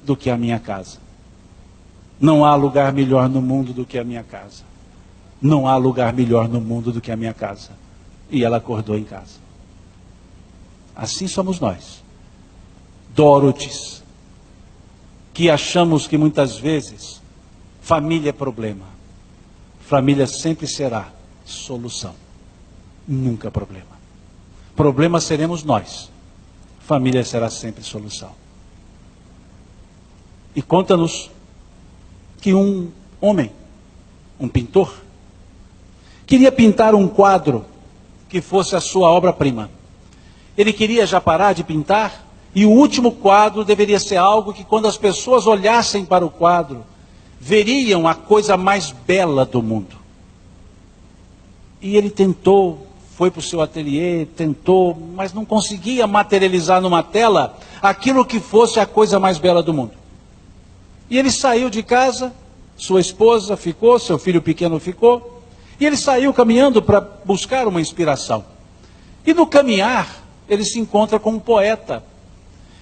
do que a minha casa. Não há lugar melhor no mundo do que a minha casa. Não há lugar melhor no mundo do que a minha casa. E ela acordou em casa. Assim somos nós, Dorotes, que achamos que muitas vezes família é problema. Família sempre será solução, nunca problema. Problema seremos nós, família será sempre solução. E conta-nos que um homem, um pintor, queria pintar um quadro que fosse a sua obra-prima. Ele queria já parar de pintar, e o último quadro deveria ser algo que, quando as pessoas olhassem para o quadro, veriam a coisa mais bela do mundo. E ele tentou, foi para o seu ateliê, tentou, mas não conseguia materializar numa tela aquilo que fosse a coisa mais bela do mundo. E ele saiu de casa, sua esposa ficou, seu filho pequeno ficou, e ele saiu caminhando para buscar uma inspiração. E no caminhar, ele se encontra com um poeta.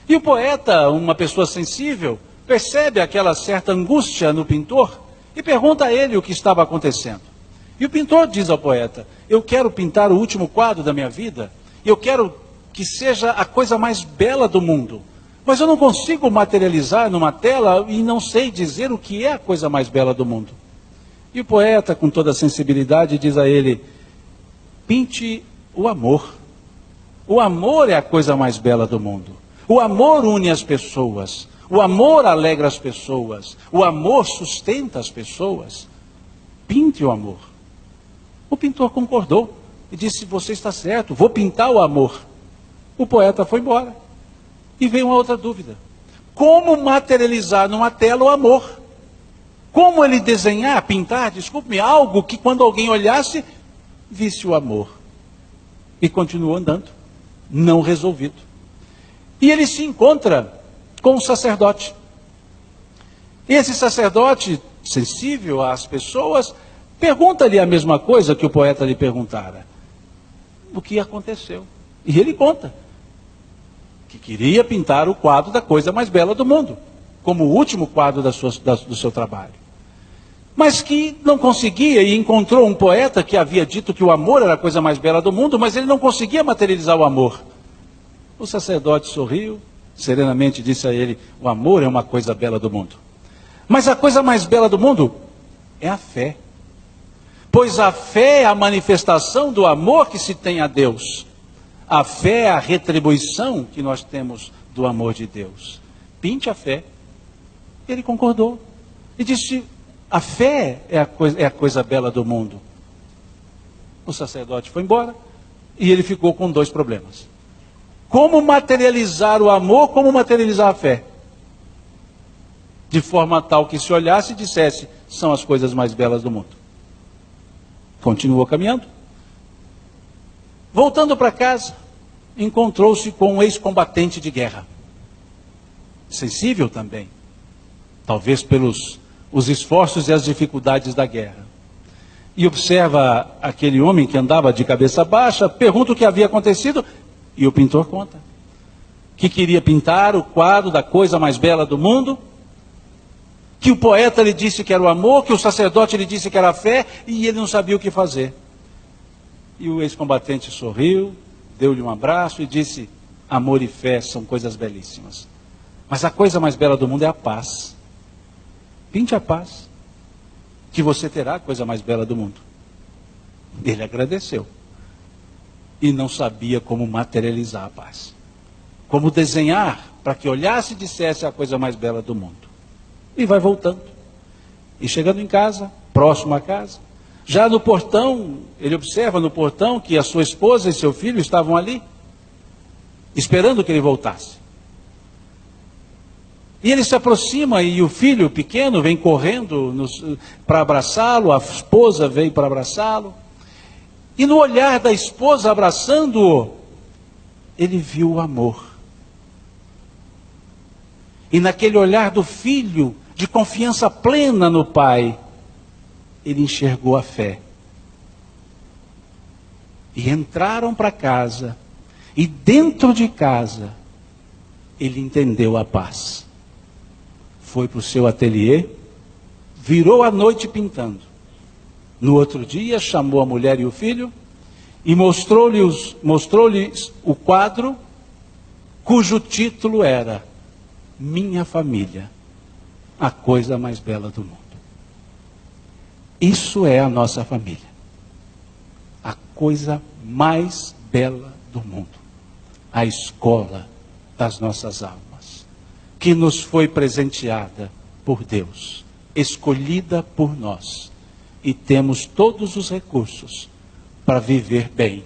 E o poeta, uma pessoa sensível, percebe aquela certa angústia no pintor e pergunta a ele o que estava acontecendo. E o pintor diz ao poeta: eu quero pintar o último quadro da minha vida, e eu quero que seja a coisa mais bela do mundo, mas eu não consigo materializar numa tela e não sei dizer o que é a coisa mais bela do mundo. E o poeta, com toda a sensibilidade, diz a ele: pinte o amor. O amor é a coisa mais bela do mundo. O amor une as pessoas. O amor alegra as pessoas. O amor sustenta as pessoas. Pinte o amor. O pintor concordou e disse: você está certo, vou pintar o amor. O poeta foi embora. E veio uma outra dúvida: como materializar numa tela o amor? Como ele desenhar, pintar, desculpe-me, algo que quando alguém olhasse, visse o amor? E continuou andando, não resolvido. E ele se encontra com um sacerdote. E esse sacerdote, sensível às pessoas, pergunta-lhe a mesma coisa que o poeta lhe perguntara: o que aconteceu? E ele conta que queria pintar o quadro da coisa mais bela do mundo, como o último quadro do seu trabalho. Mas que não conseguia, e encontrou um poeta que havia dito que o amor era a coisa mais bela do mundo, mas ele não conseguia materializar o amor. O sacerdote sorriu, serenamente disse a ele: o amor é uma coisa bela do mundo. Mas a coisa mais bela do mundo é a fé. Pois a fé é a manifestação do amor que se tem a Deus. A fé é a retribuição que nós temos do amor de Deus. Pinte a fé. Ele concordou. E disse: a fé é a coisa bela do mundo. O sacerdote foi embora e ele ficou com dois problemas: como materializar o amor, como materializar a fé, de forma tal que se olhasse e dissesse: são as coisas mais belas do mundo. Continuou caminhando. Voltando para casa, encontrou-se com um ex-combatente de guerra, sensível também, talvez pelos os esforços e as dificuldades da guerra. E observa aquele homem que andava de cabeça baixa, pergunta o que havia acontecido, e o pintor conta que queria pintar o quadro da coisa mais bela do mundo, que o poeta lhe disse que era o amor, que o sacerdote lhe disse que era a fé, e ele não sabia o que fazer. E o ex-combatente sorriu, deu-lhe um abraço e disse: amor e fé são coisas belíssimas, mas a coisa mais bela do mundo é a paz. Pinte a paz, que você terá a coisa mais bela do mundo. Ele agradeceu e não sabia como materializar a paz, como desenhar para que olhasse e dissesse a coisa mais bela do mundo. E vai voltando. E chegando em casa, próximo à casa, já no portão, ele observa no portão que a sua esposa e seu filho estavam ali, esperando que ele voltasse. E ele se aproxima e o filho pequeno vem correndo para abraçá-lo, a esposa veio para abraçá-lo. E no olhar da esposa abraçando-o, ele viu o amor. E naquele olhar do filho, de confiança plena no pai, ele enxergou a fé. E entraram para casa, e dentro de casa, ele entendeu a paz. foi para o seu ateliê, virou a noite pintando. No outro dia, chamou a mulher e o filho e mostrou-lhes o quadro cujo título era Minha Família, a coisa mais bela do mundo. Isso é a nossa família. A coisa mais bela do mundo. A escola das nossas almas, que nos foi presenteada por Deus, escolhida por nós, e temos todos os recursos para viver bem,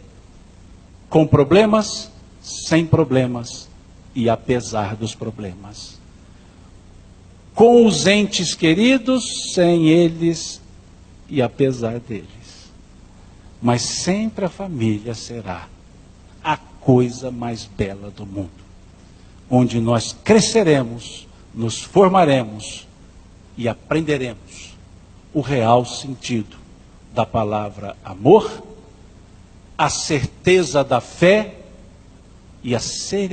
com problemas, sem problemas e apesar dos problemas, com os entes queridos, sem eles e apesar deles, mas sempre a família será a coisa mais bela do mundo, onde nós cresceremos, nos formaremos e aprenderemos o real sentido da palavra amor, a certeza da fé e a serenidade